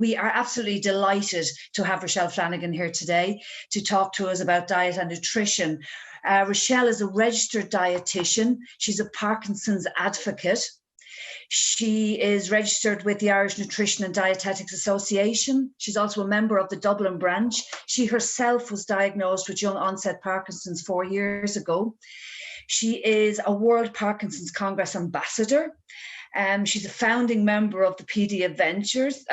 We are absolutely delighted to have Richelle Flanagan here today to talk to us about diet and nutrition. Richelle is a registered dietitian. She's a Parkinson's advocate. She is registered with the Irish Nutrition and Dietetics Association. She's also a member of the Dublin branch. She herself was diagnosed with young onset Parkinson's 4 years ago. She is a World Parkinson Congress Ambassador. She's a founding member of the PD Avengers,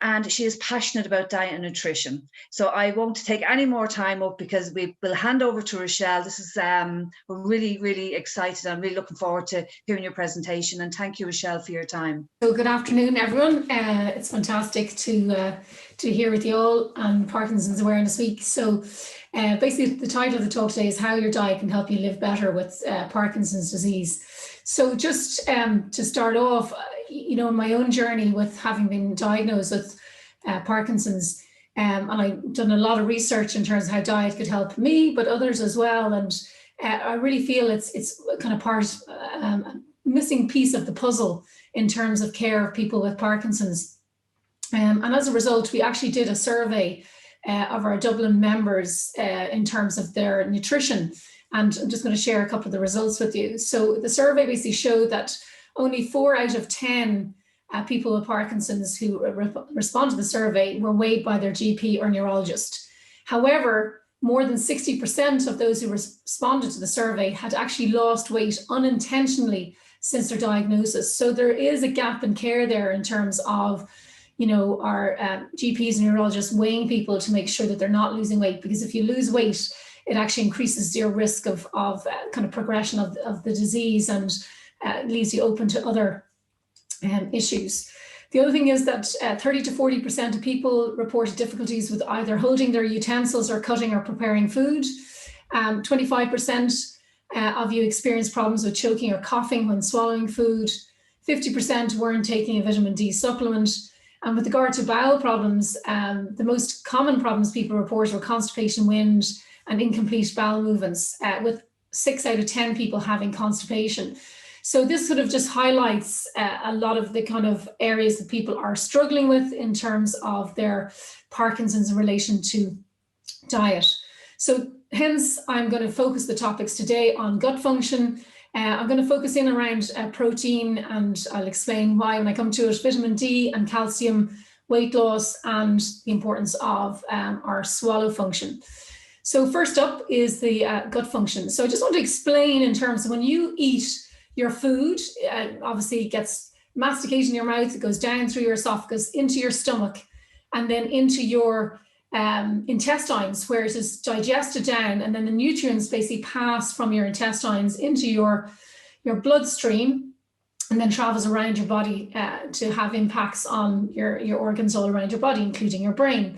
and she is passionate about diet and nutrition. So I won't take any more time up because we will hand over to Richelle. This is, we're really, really excited. I'm really looking forward to hearing your presentation, and thank you, Richelle, for your time. So good afternoon, everyone. It's fantastic to hear with you all on Parkinson's Awareness Week. So basically the title of the talk today is How Your Diet Can Help You Live Better with Parkinson's Disease. So just to start off, you know, my own journey with having been diagnosed with Parkinson's, and I've done a lot of research in terms of how diet could help me, but others as well. And I really feel it's kind of part, missing piece of the puzzle in terms of care of people with Parkinson's. And as a result, we actually did a survey of our Dublin members in terms of their nutrition. And I'm just going to share a couple of the results with you. So the survey basically showed that only 4 out of 10 people with Parkinson's who responded to the survey were weighed by their GP or neurologist. However, more than 60% of those who responded to the survey had actually lost weight unintentionally since their diagnosis. So there is a gap in care there in terms of, you know, our GPs and neurologists weighing people to make sure that they're not losing weight, because if you lose weight, it actually increases your risk of kind of progression of the disease and leaves you open to other issues. The other thing is that 30 to 40% of people reported difficulties with either holding their utensils or cutting or preparing food. 25% of you experienced problems with choking or coughing when swallowing food. 50% weren't taking a vitamin D supplement. And with regard to bowel problems, the most common problems people report were constipation, wind, and incomplete bowel movements, with 6 out of 10 people having constipation. So this sort of just highlights a lot of the kind of areas that people are struggling with in terms of their Parkinson's in relation to diet. So hence, I'm going to focus the topics today on gut function. I'm going to focus in around protein, and I'll explain why when I come to it, vitamin D and calcium, weight loss, and the importance of our swallow function. So first up is the gut function. So I just want to explain in terms of when you eat your food, obviously it gets masticated in your mouth, it goes down through your esophagus, into your stomach, and then into your intestines, where it is digested down, and then the nutrients basically pass from your intestines into your bloodstream, and then travels around your body to have impacts on your organs all around your body, including your brain.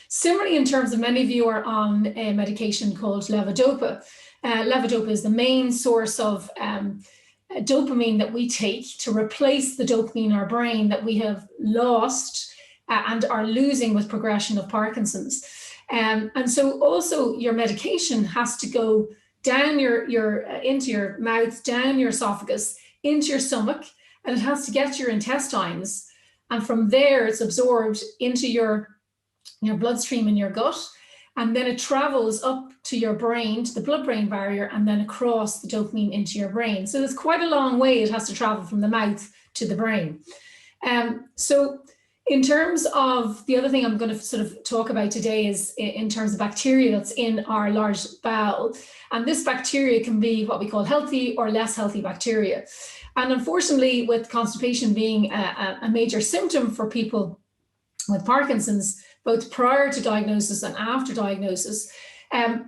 Similarly, in terms of many of you are on a medication called levodopa. Levodopa is the main source of dopamine that we take to replace the dopamine in our brain that we have lost and are losing with progression of Parkinson's. And so also your medication has to go down into your mouth, down your esophagus, into your stomach, and it has to get to your intestines. And from there, it's absorbed into your bloodstream in your gut, and then it travels up to your brain, to the blood-brain barrier, and then across the dopamine into your brain. So it's quite a long way it has to travel from the mouth to the brain. So in terms of the other thing I'm going to sort of talk about today is in terms of bacteria that's in our large bowel. And this bacteria can be what we call healthy or less healthy bacteria. And unfortunately, with constipation being a major symptom for people with Parkinson's, both prior to diagnosis and after diagnosis,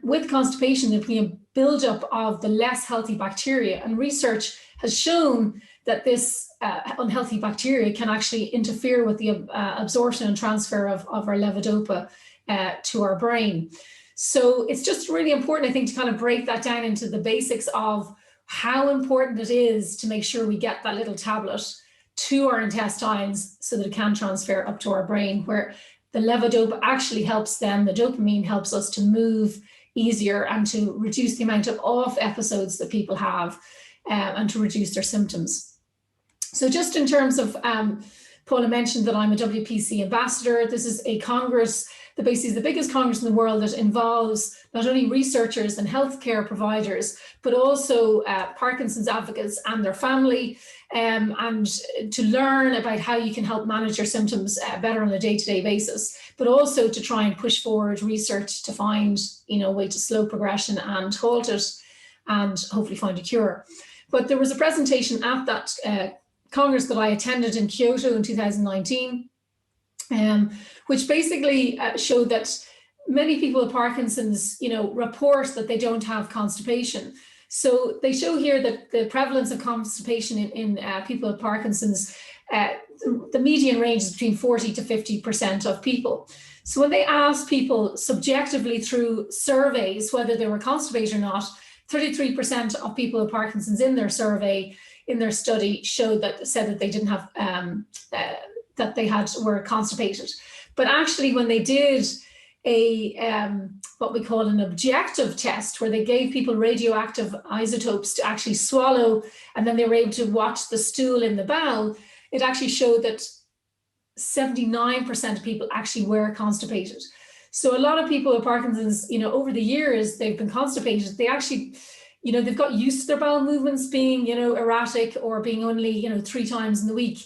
with constipation, there can be a buildup of the less healthy bacteria. And research has shown that this unhealthy bacteria can actually interfere with the absorption and transfer of our levodopa to our brain. So it's just really important, I think, to kind of break that down into the basics of how important it is to make sure we get that little tablet to our intestines so that it can transfer up to our brain, where the levodopa actually helps them, the dopamine helps us to move easier and to reduce the amount of off episodes that people have and to reduce their symptoms. So just in terms of Paula mentioned that I'm a WPC ambassador. This is a congress that basically is the biggest congress in the world that involves not only researchers and healthcare providers, but also Parkinson's advocates and their family, and to learn about how you can help manage your symptoms better on a day-to-day basis, but also to try and push forward research to find, a way to slow progression and halt it, and hopefully find a cure. But there was a presentation at that Congress that I attended in Kyoto in 2019, which basically showed that many people with Parkinson's, report that they don't have constipation. So they show here that the prevalence of constipation in people with Parkinson's, the median range is between 40 to 50% of people. So when they asked people subjectively through surveys whether they were constipated or not, 33% of people with Parkinson's in their survey, in their study, said that they didn't have, that they were constipated. But actually, when they did what we call an objective test, where they gave people radioactive isotopes to actually swallow, and then they were able to watch the stool in the bowel, it actually showed that 79% of people actually were constipated. So a lot of people with Parkinson's, over the years, they've been constipated. They actually, they've got used to their bowel movements being, erratic or being only, 3 times in the week.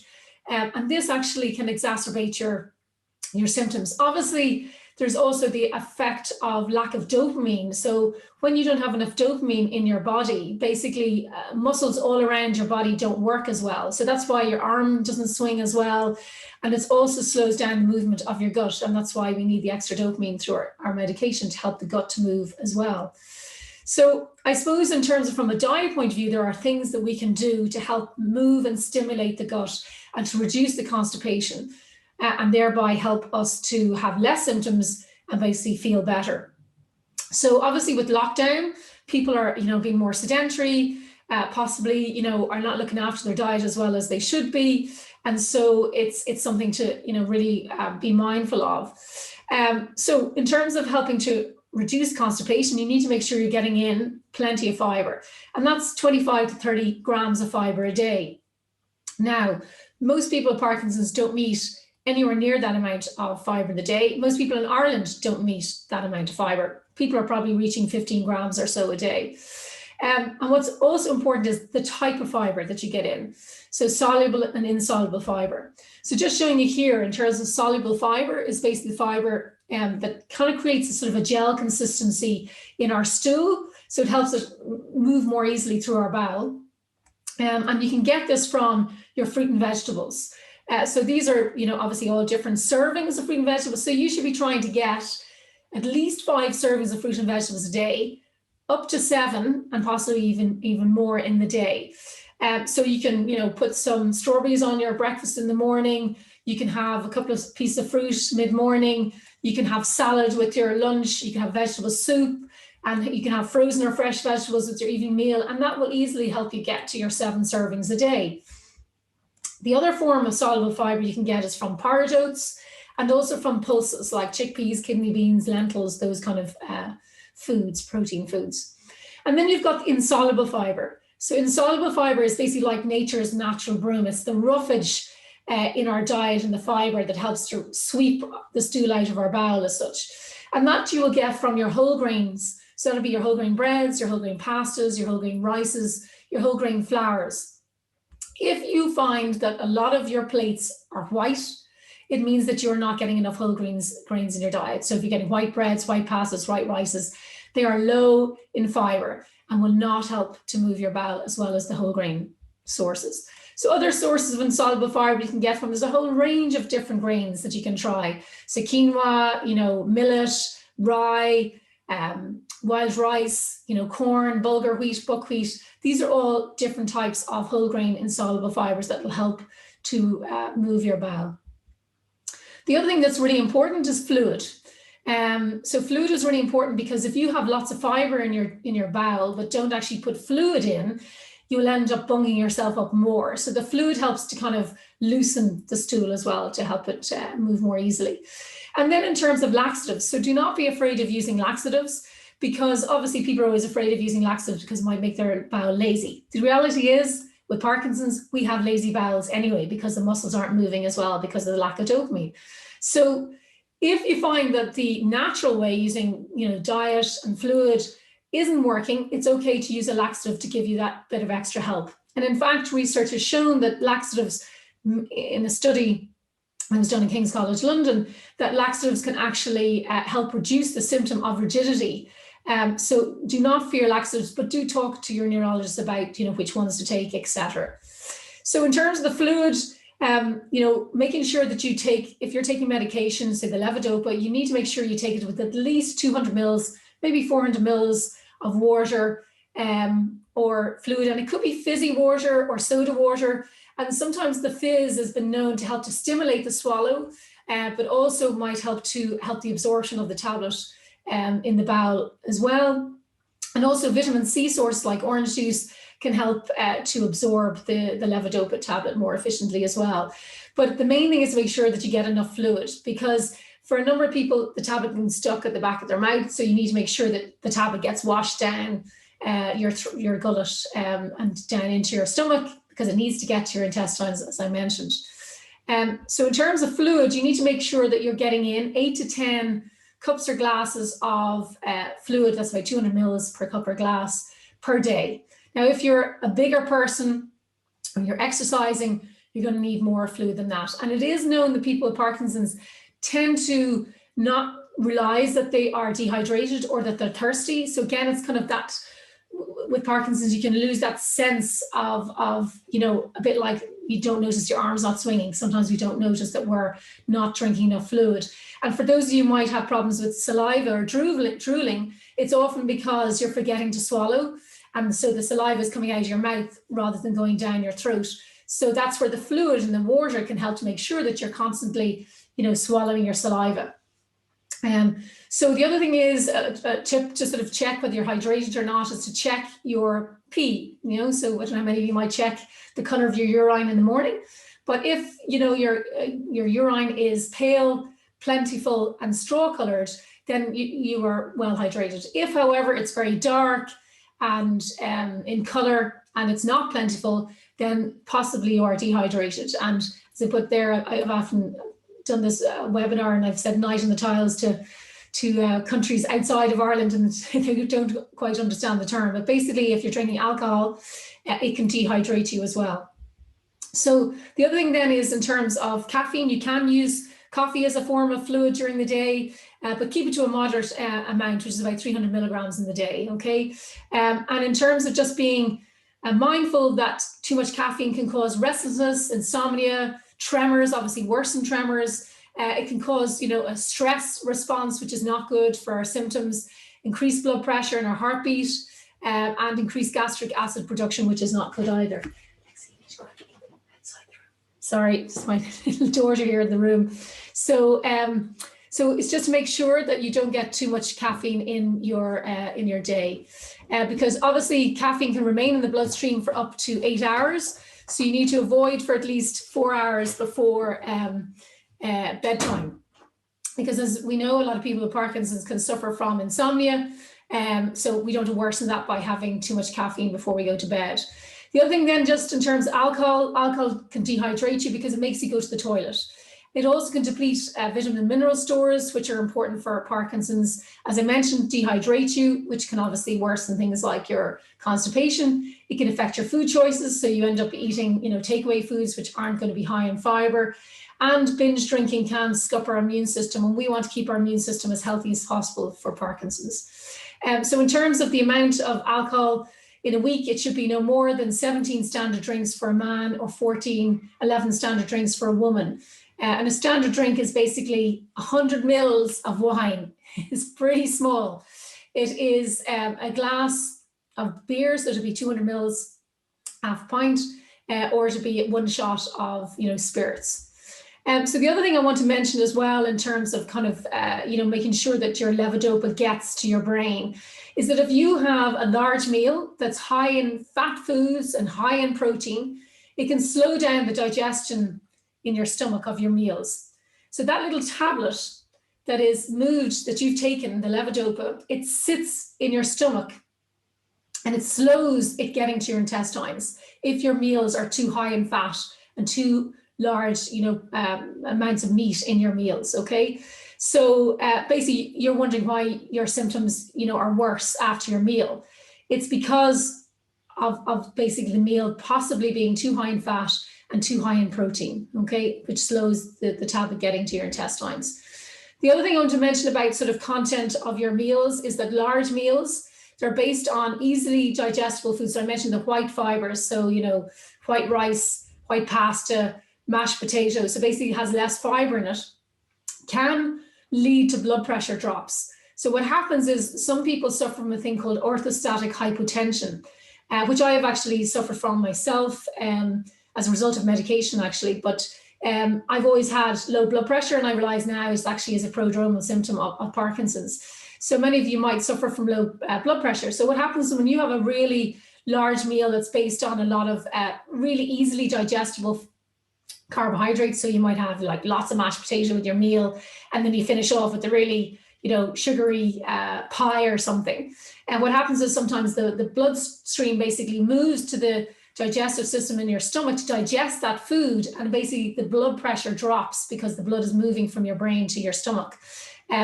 And this actually can exacerbate your symptoms. Obviously, there's also the effect of lack of dopamine. So when you don't have enough dopamine in your body, basically muscles all around your body don't work as well. So that's why your arm doesn't swing as well. And it also slows down the movement of your gut. And that's why we need the extra dopamine through our medication to help the gut to move as well. So I suppose in terms of from a diet point of view, there are things that we can do to help move and stimulate the gut and to reduce the constipation, and thereby help us to have less symptoms and basically feel better. So obviously with lockdown, people are, being more sedentary, possibly, are not looking after their diet as well as they should be. And so it's something to, really be mindful of. So in terms of helping to reduce constipation, you need to make sure you're getting in plenty of fiber. And that's 25 to 30 grams of fiber a day. Now, most people with Parkinson's don't meet anywhere near that amount of fiber in the day. Most people in Ireland don't meet that amount of fiber. People are probably reaching 15 grams or so a day. And what's also important is the type of fiber that you get in. So soluble and insoluble fiber. So just showing you here in terms of soluble fiber is basically fiber that kind of creates a sort of a gel consistency in our stool. So it helps us move more easily through our bowel. And you can get this from your fruit and vegetables. So these are, obviously all different servings of fruit and vegetables. So you should be trying to get at least 5 servings of fruit and vegetables a day, up to 7, and possibly even more in the day. So you can, put some strawberries on your breakfast in the morning. You can have a couple of pieces of fruit mid-morning. You can have salad with your lunch. You can have vegetable soup, and you can have frozen or fresh vegetables with your evening meal. And that will easily help you get to your 7 servings a day. The other form of soluble fiber you can get is from porridge oats, and also from pulses like chickpeas, kidney beans, lentils, those kind of foods, protein foods. And then you've got insoluble fiber. So insoluble fiber is basically like nature's natural broom. It's the roughage in our diet and the fiber that helps to sweep the stool out of our bowel as such. And that you will get from your whole grains. So that'll be your whole grain breads, your whole grain pastas, your whole grain rices, your whole grain flours. If you find that a lot of your plates are white, it means that you're not getting enough whole grains in your diet. So if you're getting white breads, white pastas, white rices, they are low in fiber and will not help to move your bowel as well as the whole grain sources. So other sources of insoluble fiber you can get from, there's a whole range of different grains that you can try. So quinoa, millet, rye, wild rice, corn, bulgur wheat, buckwheat. These are all different types of whole grain insoluble fibers that will help to move your bowel. The other thing that's really important is fluid. So fluid is really important because if you have lots of fiber in your bowel but don't actually put fluid in, you'll end up bunging yourself up more. So the fluid helps to kind of loosen the stool as well to help it move more easily. And then in terms of laxatives, so do not be afraid of using laxatives, because obviously people are always afraid of using laxatives because it might make their bowel lazy. The reality is, with Parkinson's, we have lazy bowels anyway, because the muscles aren't moving as well because of the lack of dopamine. So if you find that the natural way, using, you know, diet and fluid, isn't working, it's okay to use a laxative to give you that bit of extra help. And in fact, research has shown that laxatives, in a study that was done in King's College London, that laxatives can actually help reduce the symptom of rigidity. So do not fear laxatives, but do talk to your neurologist about, you know, which ones to take, etc. So in terms of the fluid, you know, making sure that you take, if you're taking medication, say the levodopa, you need to make sure you take it with at least 200 mils, maybe 400 mils of water or fluid. And it could be fizzy water or soda water. And sometimes the fizz has been known to help to stimulate the swallow, but also might help to help the absorption of the tablet in the bowel as well. And also vitamin C source like orange juice can help to absorb the levodopa tablet more efficiently as well. But the main thing is to make sure that you get enough fluid, because for a number of people, the tablet can be stuck at the back of their mouth. So you need to make sure that the tablet gets washed down your gullet and down into your stomach, because it needs to get to your intestines, as I mentioned. So in terms of fluid, you need to make sure that you're getting in 8 to 10 cups or glasses of fluid. That's about 200 mils per cup or glass per day. Now, if you're a bigger person and you're exercising, you're going to need more fluid than that. And it is known that people with Parkinson's tend to not realize that they are dehydrated or that they're thirsty. So again, it's kind of that, with Parkinson's, you can lose that sense of, you know, a bit like you don't notice your arms not swinging. Sometimes we don't notice that we're not drinking enough fluid. And for those of you who might have problems with saliva or drooling, it's often because you're forgetting to swallow. And so the saliva is coming out of your mouth rather than going down your throat. So that's where the fluid and the water can help to make sure that you're constantly, you know, swallowing your saliva. So the other thing is a tip to sort of check whether you're hydrated or not is to check your pee, you know. So I don't know how many of you might check the color of your urine in the morning, but if, you know, your urine is pale, plentiful and straw colored, then you are well hydrated. If, however, it's very dark and in color and it's not plentiful, then possibly you are dehydrated. And as I put there, I've often done this webinar and I've said night on the tiles to countries outside of Ireland, and they don't quite understand the term. But basically, if you're drinking alcohol, it can dehydrate you as well. So the other thing then is in terms of caffeine, you can use coffee as a form of fluid during the day, but keep it to a moderate amount, which is about 300 milligrams in the day, okay? And in terms of just being mindful that too much caffeine can cause restlessness, insomnia, tremors, obviously worsen tremors. It can cause, you know, a stress response, which is not good for our symptoms, increased blood pressure and our heartbeat, and increased gastric acid production, which is not good either. Sorry, it's my little daughter here in the room. So it's just to make sure that you don't get too much caffeine in your day, because obviously caffeine can remain in the bloodstream for up to 8 hours. So you need to avoid for at least 4 hours before bedtime, because as we know, a lot of people with Parkinson's can suffer from insomnia. So we don't want to worsen that by having too much caffeine before we go to bed. The other thing then, just in terms of alcohol can dehydrate you because it makes you go to the toilet. It also can deplete vitamin and mineral stores, which are important for Parkinson's. As I mentioned, dehydrate you, which can obviously worsen things like your constipation. It can affect your food choices, so you end up eating, you know, takeaway foods which aren't going to be high in fiber. And binge drinking can scupper our immune system, and we want to keep our immune system as healthy as possible for Parkinson's. So in terms of the amount of alcohol in a week, it should be no more than 17 standard drinks for a man or 11 standard drinks for a woman. And a standard drink is basically 100 mils of wine. It's pretty small. It is a glass of beer, so it'll be 200 mils, half a pint, or it'll be one shot of, you know, spirits. So the other thing I want to mention as well, in terms of kind of, you know, making sure that your levodopa gets to your brain, is that if you have a large meal that's high in fat foods and high in protein, it can slow down the digestion in your stomach of your meals. So that little tablet that is moved, that you've taken, the levodopa, it sits in your stomach and it slows it getting to your intestines if your meals are too high in fat and too large, amounts of meat in your meals. Okay, so basically, you're wondering why your symptoms, are worse after your meal. It's because of basically the meal possibly being too high in fat and too high in protein. Okay, which slows the tablet getting to your intestines. The other thing I want to mention about sort of content of your meals is that large meals, they're based on easily digestible foods. So I mentioned the white fibers, so white rice, white pasta, mashed potatoes, so basically it has less fiber in it, can lead to blood pressure drops. So what happens is some people suffer from a thing called orthostatic hypotension, which I have actually suffered from myself as a result of medication, actually. But I've always had low blood pressure, and I realize now it actually is a prodromal symptom of Parkinson's. So many of you might suffer from low blood pressure. So what happens when you have a really large meal that's based on a lot of really easily digestible carbohydrates, so you might have like lots of mashed potato with your meal, and then you finish off with the really sugary pie or something. And what happens is sometimes the bloodstream basically moves to the digestive system in your stomach to digest that food, and basically the blood pressure drops because the blood is moving from your brain to your stomach.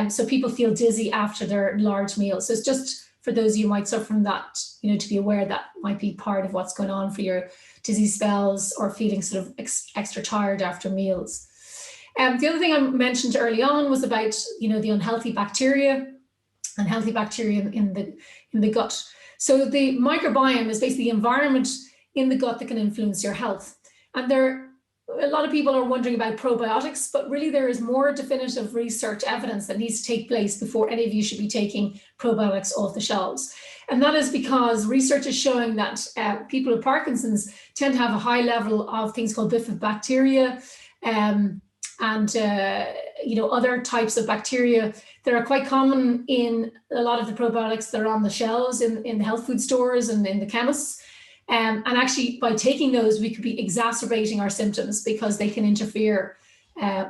So people feel dizzy after their large meals. So it's just for those of you who might suffer from that, to be aware that might be part of what's going on for your dizzy spells or feeling sort of extra tired after meals. The other thing I mentioned early on was about, the unhealthy bacteria in the gut. So the microbiome is basically the environment in the gut that can influence your health. And a lot of people are wondering about probiotics, but really there is more definitive research evidence that needs to take place before any of you should be taking probiotics off the shelves. And that is because research is showing that people with Parkinson's tend to have a high level of things called bifidobacteria and other types of bacteria that are quite common in a lot of the probiotics that are on the shelves in the health food stores and in the chemists. And actually, by taking those, we could be exacerbating our symptoms because they can interfere,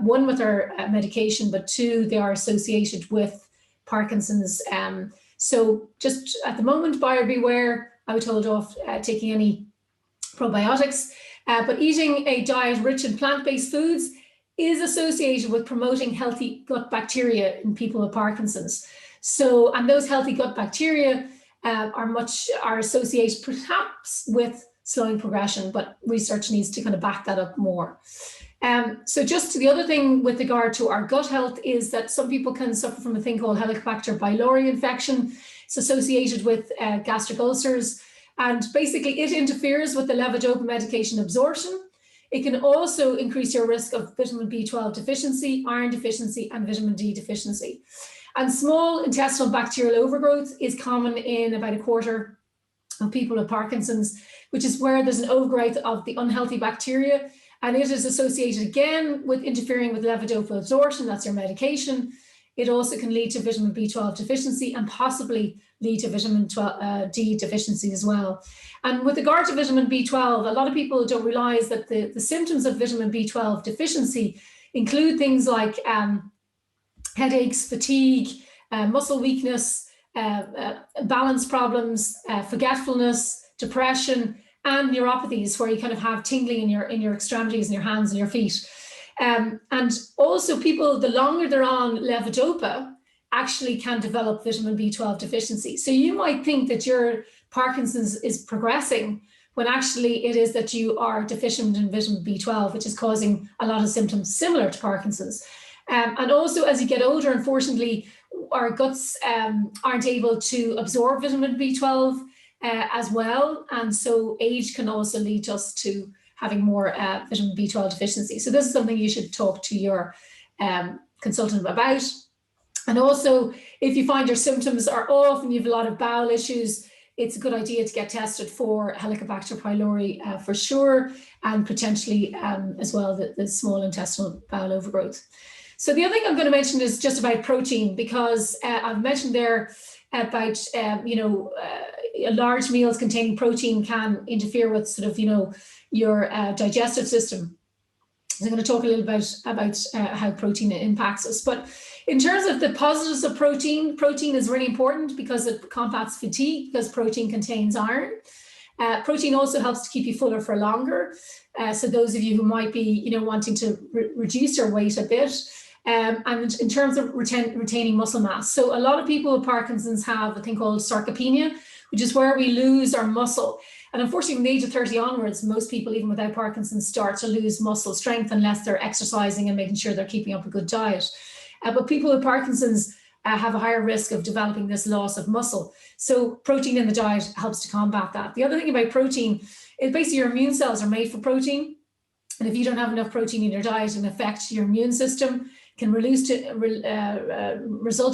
one, with our medication, but two, they are associated with Parkinson's. So just at the moment, buyer beware. I would hold off taking any probiotics, but eating a diet rich in plant-based foods is associated with promoting healthy gut bacteria in people with Parkinson's. So, and those healthy gut bacteria are associated perhaps with slowing progression, but research needs to kind of back that up more. So just the other thing with regard to our gut health is that some people can suffer from a thing called Helicobacter pylori infection. It's associated with gastric ulcers, and basically it interferes with the levodopa medication absorption. It can also increase your risk of vitamin B12 deficiency, iron deficiency, and vitamin D deficiency. And small intestinal bacterial overgrowth is common in about a quarter of people with Parkinson's, which is where there's an overgrowth of the unhealthy bacteria. And it is associated again with interfering with levodopa absorption, that's your medication. It also can lead to vitamin B12 deficiency and possibly lead to vitamin D deficiency as well. And with regard to vitamin B12, a lot of people don't realize that the symptoms of vitamin B12 deficiency include things like headaches, fatigue, muscle weakness, balance problems, forgetfulness, depression, and neuropathies, where you kind of have tingling in your extremities and your hands and your feet. And also people, the longer they're on levodopa, actually can develop vitamin B12 deficiency. So you might think that your Parkinson's is progressing when actually it is that you are deficient in vitamin B12, which is causing a lot of symptoms similar to Parkinson's. And also as you get older, unfortunately, our guts aren't able to absorb vitamin B12 as well. And so age can also lead us to having more vitamin B12 deficiency. So this is something you should talk to your consultant about. And also, if you find your symptoms are off and you have a lot of bowel issues, it's a good idea to get tested for Helicobacter pylori for sure, and potentially as well the small intestinal bowel overgrowth. So the other thing I'm going to mention is just about protein, because I've mentioned there about, large meals containing protein can interfere with sort of, your digestive system. So I'm going to talk a little bit about how protein impacts us. But in terms of the positives of protein, protein is really important because it combats fatigue, because protein contains iron. Protein also helps to keep you fuller for longer. So those of you who might be, wanting to reduce your weight a bit, and in terms of retaining muscle mass. So a lot of people with Parkinson's have a thing called sarcopenia, which is where we lose our muscle. And unfortunately, from the age of 30 onwards, most people, even without Parkinson's, start to lose muscle strength unless they're exercising and making sure they're keeping up a good diet. But people with Parkinson's have a higher risk of developing this loss of muscle. So protein in the diet helps to combat that. The other thing about protein is basically your immune cells are made for protein. And if you don't have enough protein in your diet, it affects your immune system, can result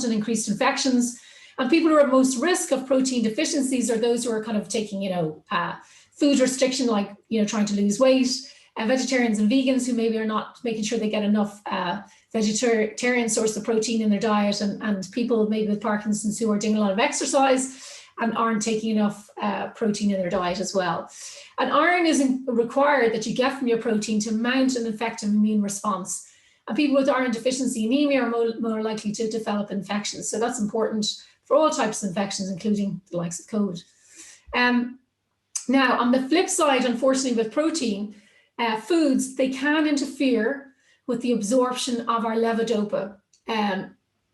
in increased infections. And people who are at most risk of protein deficiencies are those who are kind of taking, food restriction, like, trying to lose weight, vegetarians and vegans who maybe are not making sure they get enough vegetarian source of protein in their diet, and people maybe with Parkinson's who are doing a lot of exercise and aren't taking enough protein in their diet as well. And iron isn't required that you get from your protein to mount an effective immune response. And people with iron deficiency anemia are more likely to develop infections. So that's important for all types of infections, including the likes of COVID. Now, on the flip side, unfortunately, with protein, foods, they can interfere with the absorption of our levodopa,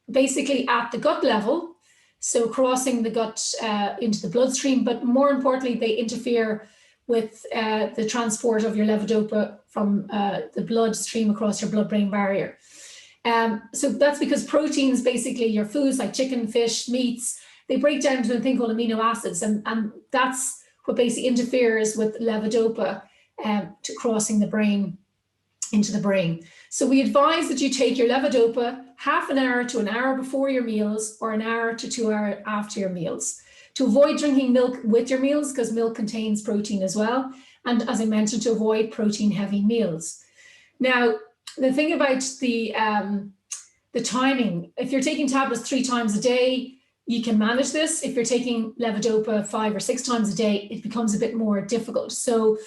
basically at the gut level, so crossing the gut into the bloodstream, but more importantly, they interfere with the transport of your levodopa from the bloodstream across your blood-brain barrier. So that's because proteins, basically your foods like chicken, fish, meats, they break down to a thing called amino acids, and that's what basically interferes with levodopa to crossing the brain into the brain. So we advise that you take your levodopa half an hour to an hour before your meals or an hour to 2 hours after your meals. To avoid drinking milk with your meals, because milk contains protein as well. And as I mentioned, to avoid protein-heavy meals. Now, the thing about the timing, if you're taking tablets 3 times a day, you can manage this. If you're taking levodopa 5 or 6 times a day, it becomes a bit more difficult. So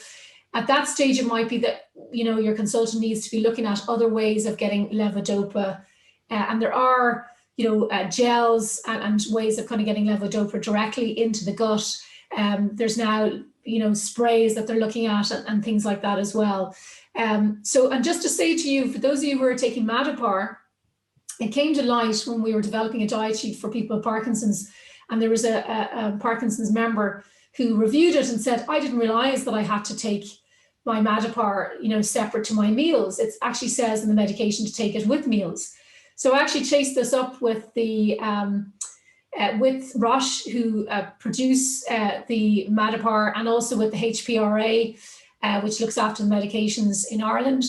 at that stage, it might be that, your consultant needs to be looking at other ways of getting levodopa. And there are, gels and ways of kind of getting levodopa directly into the gut. There's now, sprays that they're looking at and things like that as well. And just to say to you, for those of you who are taking Matapar, it came to light when we were developing a diet sheet for people with Parkinson's, and there was a Parkinson's member who reviewed it and said, I didn't realize that I had to take my Matapar, separate to my meals. It actually says in the medication to take it with meals. So I actually chased this up with with Roche, who produce the Matapar, and also with the HPRA, which looks after the medications in Ireland,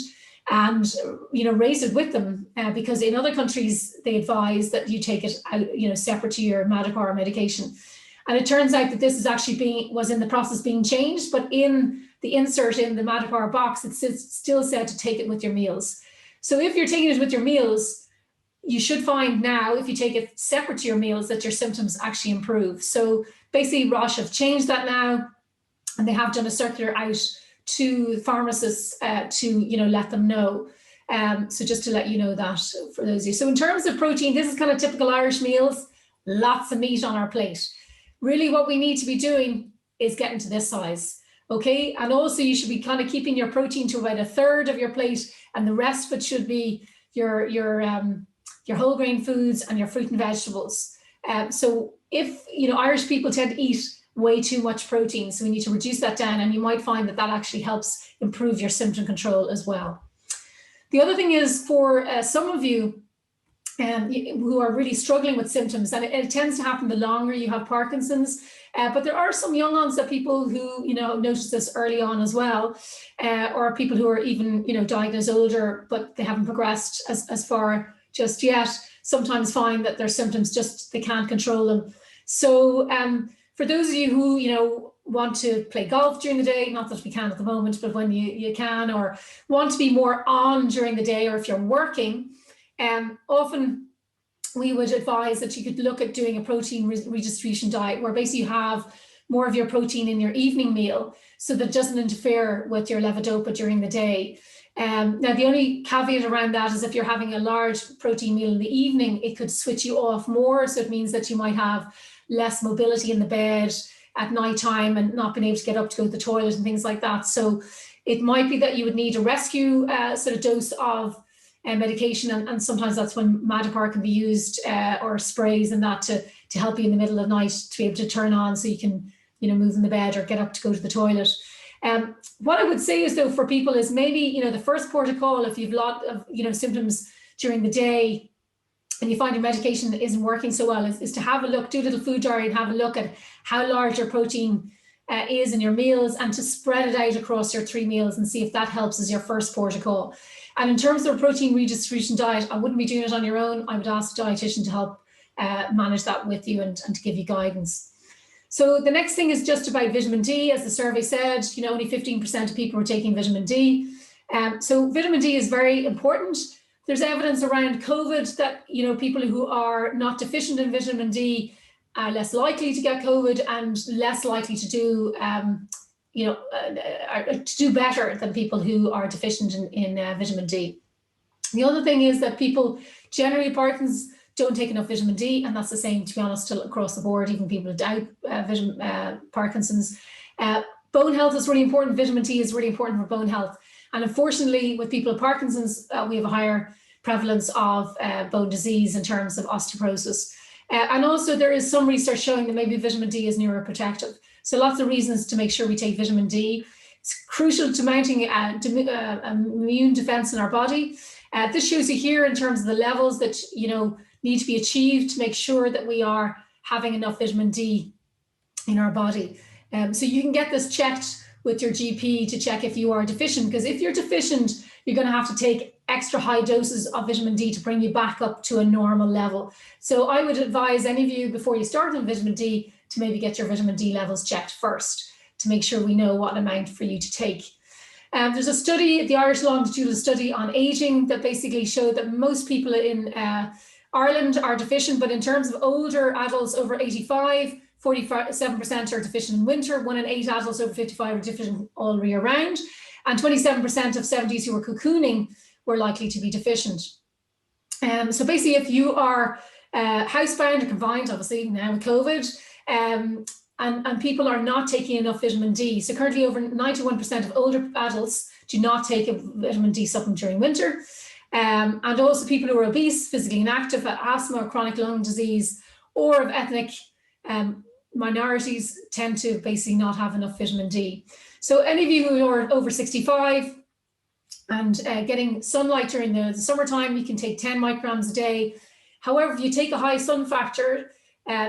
and raised it with them because in other countries they advise that you take it out, separate to your Matapar medication. And it turns out that this is actually was in the process being changed, but in the insert in the Matapar box, it still said to take it with your meals. So if you're taking it with your meals, you should find now, if you take it separate to your meals, that your symptoms actually improve. So basically Roche have changed that now, and they have done a circular out to pharmacists to let them know. So just to let you know that for those of you. So in terms of protein, this is kind of typical Irish meals, lots of meat on our plate. Really what we need to be doing is getting to this size, okay? And also you should be kind of keeping your protein to about 1/3 of your plate, and the rest of it should be your whole grain foods and your fruit and vegetables. So if, Irish people tend to eat way too much protein, so we need to reduce that down, and you might find that actually helps improve your symptom control as well. The other thing is for some of you who are really struggling with symptoms, and it tends to happen the longer you have Parkinson's, but there are some young onset people who, notice this early on as well, or people who are even, diagnosed older, but they haven't progressed as far just yet, sometimes find that their symptoms they can't control them. So for those of you who, want to play golf during the day, not that we can at the moment, but when you can, or want to be more on during the day, or if you're working, often we would advise that you could look at doing a protein redistribution diet, where basically you have more of your protein in your evening meal so that it doesn't interfere with your levodopa during the day. Now, the only caveat around that is if you're having a large protein meal in the evening, it could switch you off more. So it means that you might have less mobility in the bed at night time and not being able to get up to go to the toilet and things like that. So it might be that you would need a rescue sort of dose of medication, and sometimes that's when Matapar can be used, or sprays and that to help you in the middle of the night to be able to turn on so you can, you know, move in the bed or get up to go to the toilet. What I would say is, though, for people is maybe, you know, the first port of call if you've a lot of, you know, symptoms during the day and you find your medication isn't working so well, is to have a look, do a little food diary and have a look at how large your protein is in your meals, and to spread it out across your 3 meals and see if that helps as your first port of call. And in terms of a protein redistribution diet, I wouldn't be doing it on your own. I would ask a dietitian to help manage that with you and to give you guidance. So the next thing is just about vitamin D. As the survey said, you know, only 15% of people were taking vitamin D. So vitamin D is very important. There's evidence around COVID that, you know, people who are not deficient in vitamin D are less likely to get COVID and less likely to do, to do better than people who are deficient in vitamin D. The other thing is that people generally with Parkinson's don't take enough vitamin D, and that's the same, to be honest, still across the board, even people without Parkinson's. Bone health is really important. Vitamin D is really important for bone health. And unfortunately, with people with Parkinson's, we have a higher prevalence of bone disease in terms of osteoporosis. And also there is some research showing that maybe vitamin D is neuroprotective. So lots of reasons to make sure we take vitamin D. It's crucial to mounting immune defense in our body. This shows you here in terms of the levels that, you know, need to be achieved to make sure that we are having enough vitamin D in our body. So you can get this checked with your GP to check if you are deficient, because if you're deficient, you're going to have to take extra high doses of vitamin D to bring you back up to a normal level. So I would advise any of you, before you start on vitamin D, to maybe get your vitamin D levels checked first to make sure we know what amount for you to take. There's a study, the Irish longitudinal study on aging, that basically showed that most people in Ireland are deficient, but in terms of older adults over 85, 47% are deficient in winter, 1 in 8 adults over 55 are deficient all year round, and 27% of 70s who were cocooning were likely to be deficient. So basically, if you are housebound or confined, obviously now with COVID, and people are not taking enough vitamin D. So currently over 91% of older adults do not take a vitamin D supplement during winter. And also people who are obese, physically inactive, asthma or chronic lung disease, or of ethnic minorities tend to basically not have enough vitamin D. So any of you who are over 65 and getting sunlight during the summertime, you can take 10 micrograms a day. However, if you take a high sun factor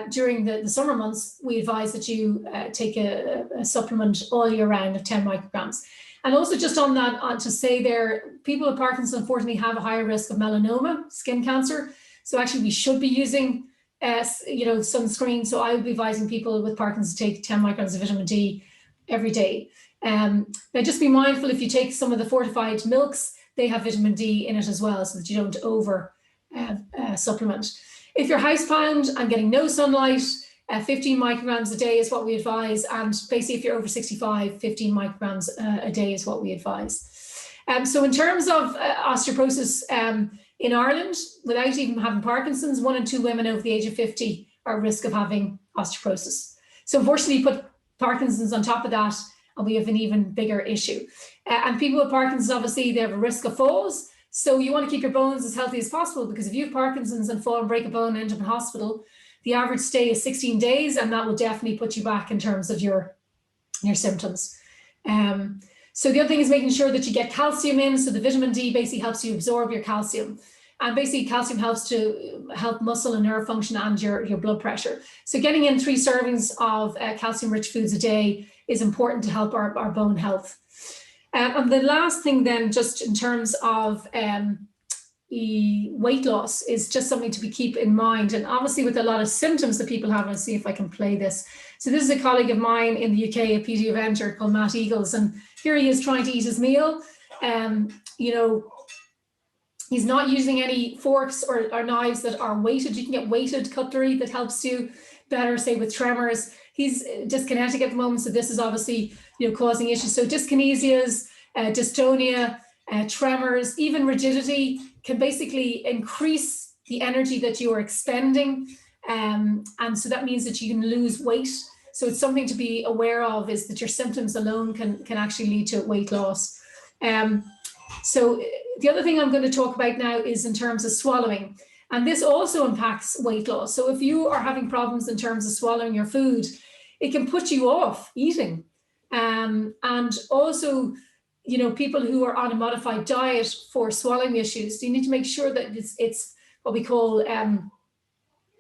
during the summer months, we advise that you take a supplement all year round of 10 micrograms. And also just on that, to say there, people with Parkinson's unfortunately have a higher risk of melanoma, skin cancer. So actually we should be using sunscreen. So I would be advising people with Parkinson's to take 10 micrograms of vitamin D every day. Now just be mindful, if you take some of the fortified milks, they have vitamin D in it as well, so that you don't over supplement. If you're housebound and getting no sunlight, 15 micrograms a day is what we advise. And basically, if you're over 65, 15 micrograms a day is what we advise. So in terms of osteoporosis in Ireland, without even having Parkinson's, 1 in 2 women over the age of 50 are at risk of having osteoporosis. So unfortunately, put Parkinson's on top of that, and we have an even bigger issue. And people with Parkinson's, obviously, they have a risk of falls. So you want to keep your bones as healthy as possible, because if you have Parkinson's and fall and break a bone and end up in hospital, the average stay is 16 days, and that will definitely put you back in terms of your symptoms. So the other thing is making sure that you get calcium in. So the vitamin D basically helps you absorb your calcium. And basically calcium helps to help muscle and nerve function and your blood pressure. So getting in 3 servings of calcium-rich foods a day is important to help our bone health. And the last thing then, just in terms of weight loss, is just something to keep in mind. And obviously with a lot of symptoms that people have, I'll see if I can play this. So this is a colleague of mine in the UK, a PD Avenger called Matt Eagles. And here he is trying to eat his meal. He's not using any forks or knives that are weighted. You can get weighted cutlery that helps you better, say with tremors. He's dyskinetic at the moment, so this is obviously, you know, causing issues. So dyskinesias, dystonia, tremors, even rigidity can basically increase the energy that you are expending. And so that means that you can lose weight. So it's something to be aware of, is that your symptoms alone can actually lead to weight loss. So the other thing I'm going to talk about now is in terms of swallowing. And this also impacts weight loss. So if you are having problems in terms of swallowing your food, it can put you off eating. And also, you know, people who are on a modified diet for swallowing issues, you need to make sure that it's what we call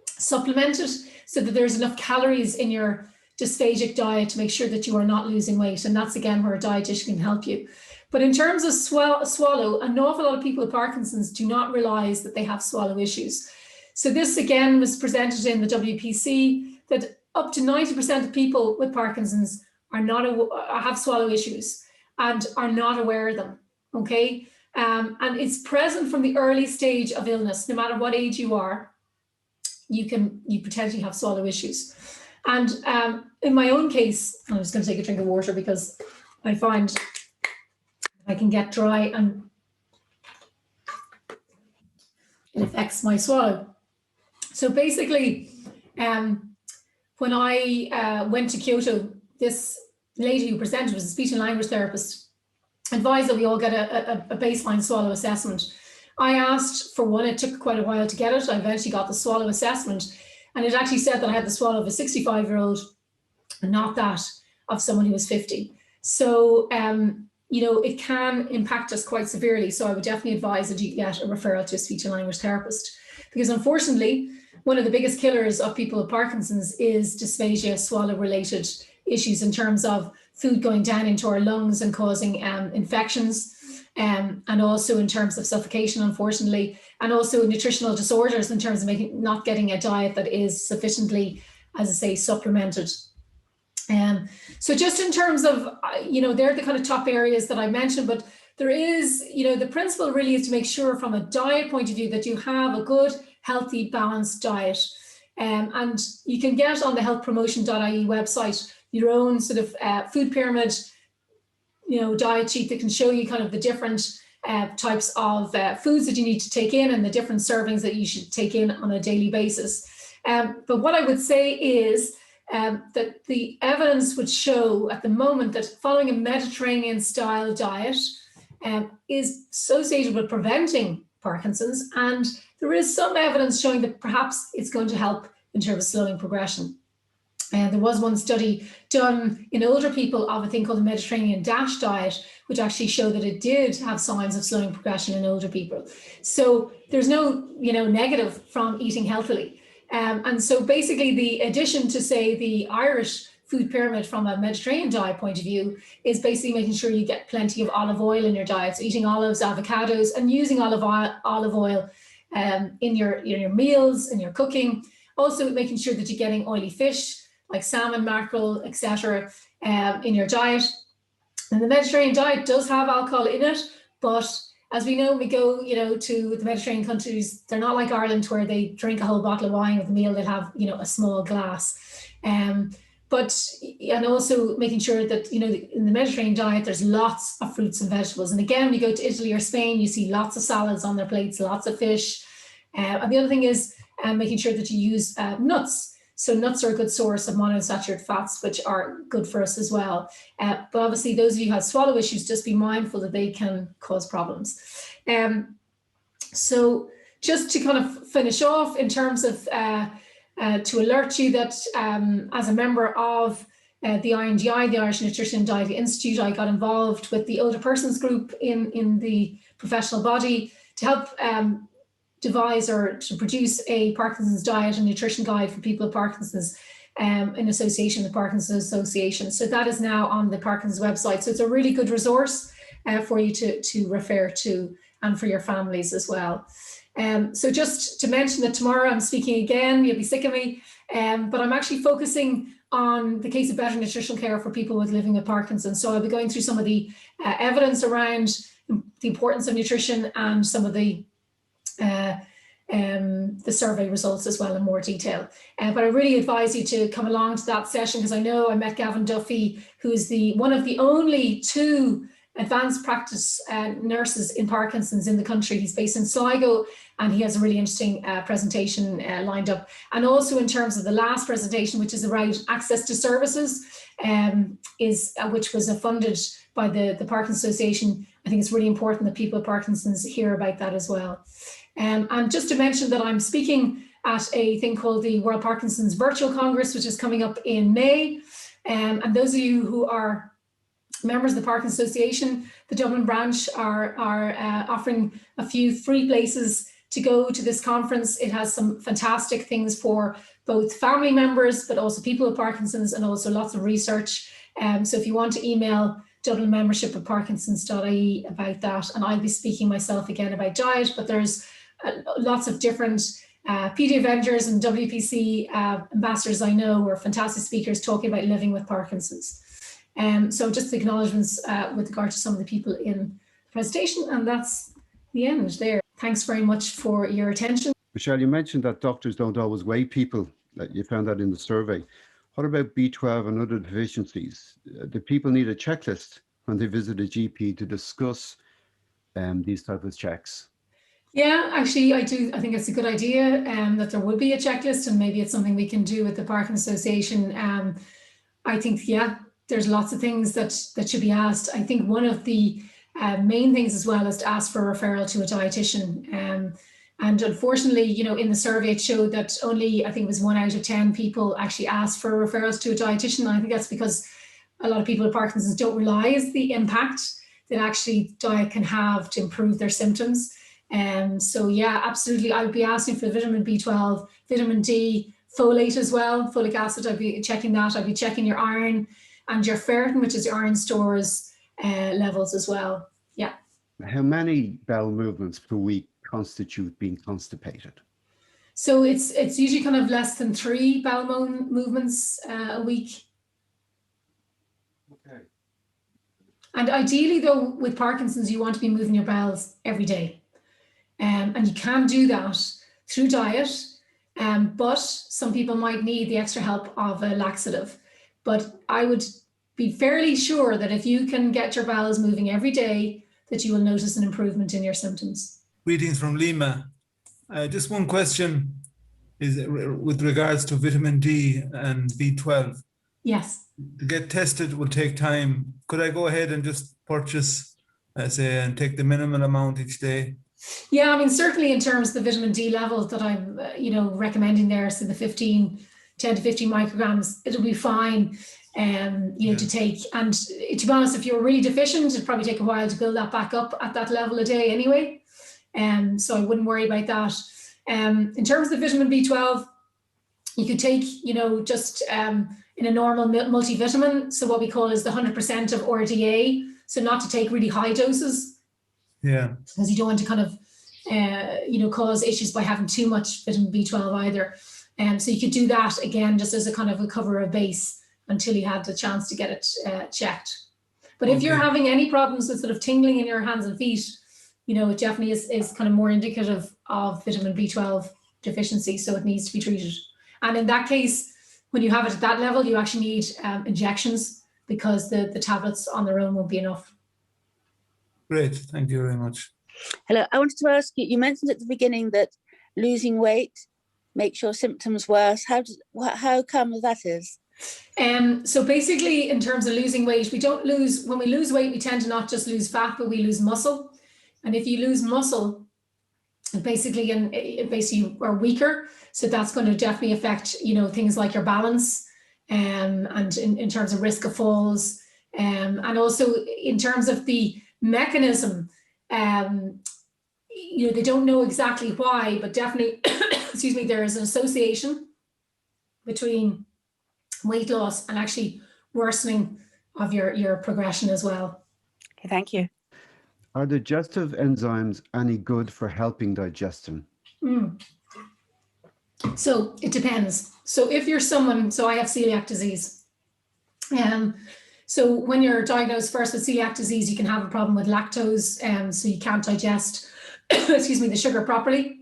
supplemented, so that there's enough calories in your dysphagic diet to make sure that you are not losing weight. And that's again where a dietitian can help you. But in terms of swallow, an awful lot of people with Parkinson's do not realize that they have swallow issues. So this again was presented in the WPC, that up to 90% of people with Parkinson's have swallow issues and are not aware of them, okay? And it's present from the early stage of illness. No matter what age you are, you potentially have swallow issues. And in my own case, I'm just going to take a drink of water because I find I can get dry and it affects my swallow. So basically, when I went to Kyoto, this lady who presented was a speech and language therapist, advised that we all get a baseline swallow assessment. I asked for one. It took quite a while to get it. I eventually got the swallow assessment, and it actually said that I had the swallow of a 65-year-old and not that of someone who was 50. So, you know, it can impact us quite severely. So I would definitely advise that you get a referral to a speech and language therapist, because unfortunately, one of the biggest killers of people with Parkinson's is dysphagia, swallow-related issues in terms of food going down into our lungs and causing infections, and also in terms of suffocation, unfortunately, and also nutritional disorders in terms of not getting a diet that is sufficiently, as I say, supplemented. So just in terms of, you know, they're the kind of top areas that I mentioned, but there is, you know, the principle really is to make sure from a diet point of view that you have a good, healthy, balanced diet. And you can get on the healthpromotion.ie website your own sort of food pyramid, you know, diet sheet that can show you kind of the different types of foods that you need to take in and the different servings that you should take in on a daily basis. But what I would say is that the evidence would show at the moment that following a Mediterranean style diet is associated with preventing Parkinson's, and there is some evidence showing that perhaps it's going to help in terms of slowing progression. There was one study done in older people of a thing called the Mediterranean DASH diet, which actually showed that it did have signs of slowing progression in older people. So there's no, you know, negative from eating healthily. And so basically the addition to, say, the Irish food pyramid from a Mediterranean diet point of view is basically making sure you get plenty of olive oil in your diet. So eating olives, avocados, and using olive oil in your meals, in your cooking. Also making sure that you're getting oily fish like salmon, mackerel, etc. In your diet. And the Mediterranean diet does have alcohol in it, but as we know, we go, you know, to the Mediterranean countries, they're not like Ireland where they drink a whole bottle of wine with a meal. They'll have, you know, a small glass. And also making sure that, you know, in the Mediterranean diet, there's lots of fruits and vegetables. And again, when you go to Italy or Spain, you see lots of salads on their plates, lots of fish. And the other thing is making sure that you use nuts. So nuts are a good source of monounsaturated fats, which are good for us as well. But obviously, those of you who have swallow issues, just be mindful that they can cause problems. So just to kind of finish off in terms of to alert you that as a member of the INDI, the Irish Nutrition and Diet Institute, I got involved with the older persons group in the professional body to help devise or to produce a Parkinson's diet and nutrition guide for people with Parkinson's in association with Parkinson's Association. So that is now on the Parkinson's website. So it's a really good resource for you to refer to and for your families as well. So just to mention that tomorrow I'm speaking again, you'll be sick of me, but I'm actually focusing on the case of better nutritional care for people living with Parkinson's. So I'll be going through some of the evidence around the importance of nutrition and some of the the survey results as well in more detail. But I really advise you to come along to that session, because I know I met Gavin Duffy, who's one of the only 2 advanced practice nurses in Parkinson's in the country. He's based in Sligo, and he has a really interesting presentation lined up. And also in terms of the last presentation, which is around access to services, which was funded by the Parkinson's Association. I think it's really important that people with Parkinson's hear about that as well. And just to mention that I'm speaking at a thing called the World Parkinson's Virtual Congress, which is coming up in May. And those of you who are members of the Parkinson's Association, the Dublin branch are offering a few free places to go to this conference. It has some fantastic things for both family members, but also people with Parkinson's, and also lots of research. So if you want to email Dublin membership at parkinsons.ie about that, and I'll be speaking myself again about diet, but there's lots of different PD Avengers and WPC ambassadors I know are fantastic speakers talking about living with Parkinson's. So just the acknowledgements with regard to some of the people in the presentation, and that's the end there. Thanks very much for your attention. Richelle, you mentioned that doctors don't always weigh people. You found that in the survey. What about B12 and other deficiencies? Do people need a checklist when they visit a GP to discuss these type of checks? Yeah, actually, I do. I think it's a good idea that there would be a checklist, and maybe it's something we can do with the Parkinson's Association. I think, yeah, there's lots of things that should be asked. I think one of the main things as well is to ask for a referral to a dietitian. And unfortunately, in the survey, it showed that only, I think it was 1 out of 10 people actually asked for referrals to a dietitian. I think that's because a lot of people with Parkinson's don't realize the impact that actually diet can have to improve their symptoms. So yeah, absolutely. I would be asking for vitamin B12, vitamin D, folate as well, folic acid. I'd be checking that. I'd be checking your iron and your ferritin, which is your iron stores levels as well. Yeah. How many bowel movements per week constitute being constipated? So it's usually kind of less than 3 bowel movements a week. Okay. And ideally, though, with Parkinson's, you want to be moving your bowels every day. And you can do that through diet, but some people might need the extra help of a laxative. But I would be fairly sure that if you can get your bowels moving every day, that you will notice an improvement in your symptoms. Greetings from Lima. Just one question is with regards to vitamin D and B12. Yes. To get tested will take time. Could I go ahead and just purchase, and take the minimum amount each day? Yeah, I mean, certainly in terms of the vitamin D level that I'm, recommending there, so the 10 to 15 micrograms, it'll be fine, to take. And to be honest, if you're really deficient, it'd probably take a while to build that back up at that level a day anyway. So I wouldn't worry about that. In terms of the vitamin B12, you could take, just in a normal multivitamin. So what we call is the 100% of RDA. So not to take really high doses. Yeah. Because you don't want to kind of, cause issues by having too much vitamin B12 either. So you could do that again, just as a kind of a cover of base until you had the chance to get it checked. But if you're having any problems with sort of tingling in your hands and feet, it definitely is kind of more indicative of vitamin B12 deficiency. So it needs to be treated. And in that case, when you have it at that level, you actually need injections, because the tablets on their own won't be enough. Great, thank you very much. Hello, I wanted to ask you, you mentioned at the beginning that losing weight makes your symptoms worse. How come that is? So basically, in terms of losing weight, when we lose weight, we tend to not just lose fat, but we lose muscle. And if you lose muscle, basically you are weaker. So that's going to definitely affect, things like your balance, and in terms of risk of falls, and also in terms of the mechanism, they don't know exactly why, but definitely, excuse me, there is an association between weight loss and actually worsening of your progression as well. Okay, thank you. Are digestive enzymes any good for helping digestion? So it depends. So if you're someone, so I have celiac disease. So when you're diagnosed first with celiac disease, you can have a problem with lactose, so you can't digest, excuse me, the sugar properly.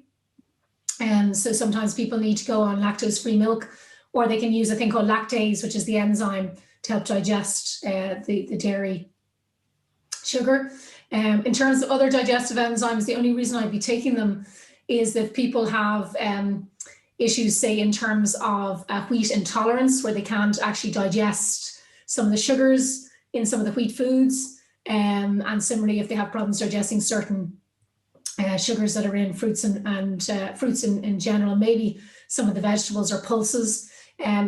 And so sometimes people need to go on lactose-free milk, or they can use a thing called lactase, which is the enzyme to help digest the dairy sugar. In terms of other digestive enzymes, the only reason I'd be taking them is that people have issues, say, in terms of wheat intolerance, where they can't actually digest some of the sugars in some of the wheat foods. And similarly, if they have problems digesting certain sugars that are in fruits and fruits in general, maybe some of the vegetables or pulses.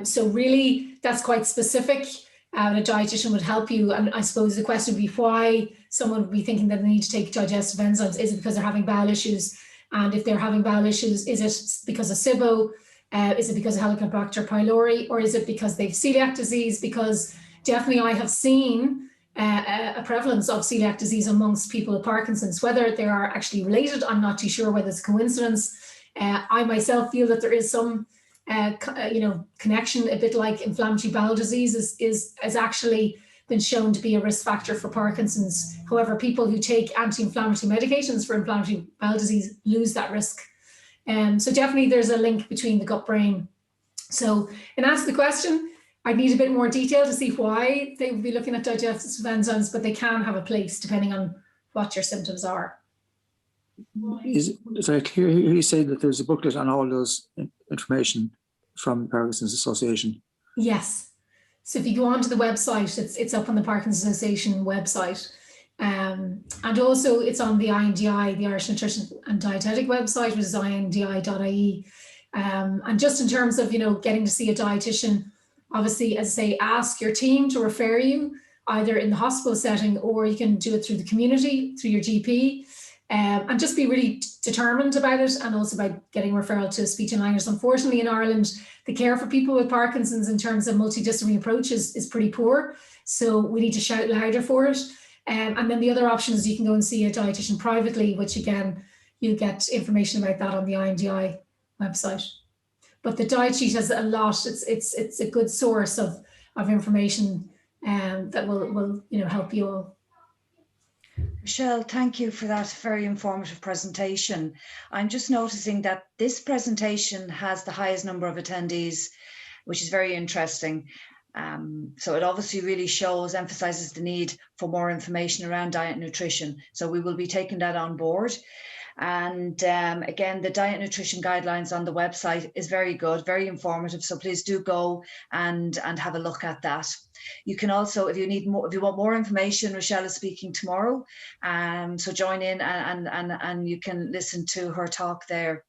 So really, that's quite specific. A dietitian would help you. And I suppose the question would be why someone would be thinking that they need to take digestive enzymes. Is it because they're having bowel issues? And if they're having bowel issues, is it because of SIBO? Is it because of Helicobacter pylori? Or is it because they have celiac disease? Because definitely I have seen a prevalence of celiac disease amongst people with Parkinson's. Whether they are actually related, I'm not too sure whether it's a coincidence. I myself feel that there is some connection, a bit like inflammatory bowel disease is actually been shown to be a risk factor for Parkinson's. However, people who take anti-inflammatory medications for inflammatory bowel disease lose that risk. So definitely there's a link between the gut brain. So in answer to the question, I'd need a bit more detail to see why they would be looking at digestive enzymes, but they can have a place depending on what your symptoms are. Is I hear you say that there's a booklet on all those information from Parkinson's Association? Yes. So if you go onto the website, it's up on the Parkinson's Association website. And also it's on the INDI, the Irish Nutrition and Dietetic website, which is indi.ie. And just in terms of, getting to see a dietitian, obviously, as I say, ask your team to refer you either in the hospital setting, or you can do it through the community, through your GP. And just be really determined about it, and also by getting referral to speech and language. Unfortunately, in Ireland, the care for people with Parkinson's in terms of multidisciplinary approaches is pretty poor. So we need to shout louder for it. And then the other option is you can go and see a dietitian privately, which again, you get information about that on the INDI website. But the diet sheet has a lot. It's a good source of information that will help you all. Richelle, thank you for that very informative presentation. I'm just noticing that this presentation has the highest number of attendees, which is very interesting. So it obviously really emphasizes the need for more information around diet and nutrition. So we will be taking that on board. And again, the diet and nutrition guidelines on the website is very good, very informative. So please do go and have a look at that. You can also, if you want more information, Richelle is speaking tomorrow. So join in and you can listen to her talk there.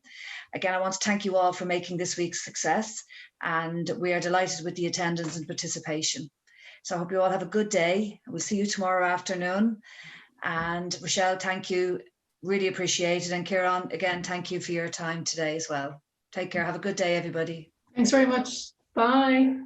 Again, I want to thank you all for making this week's success, and we are delighted with the attendance and participation. So I hope you all have a good day. We'll see you tomorrow afternoon. And Richelle, thank you. Really appreciate it. And Kieran, again, thank you for your time today as well. Take care. Have a good day, everybody. Thanks very much. Bye.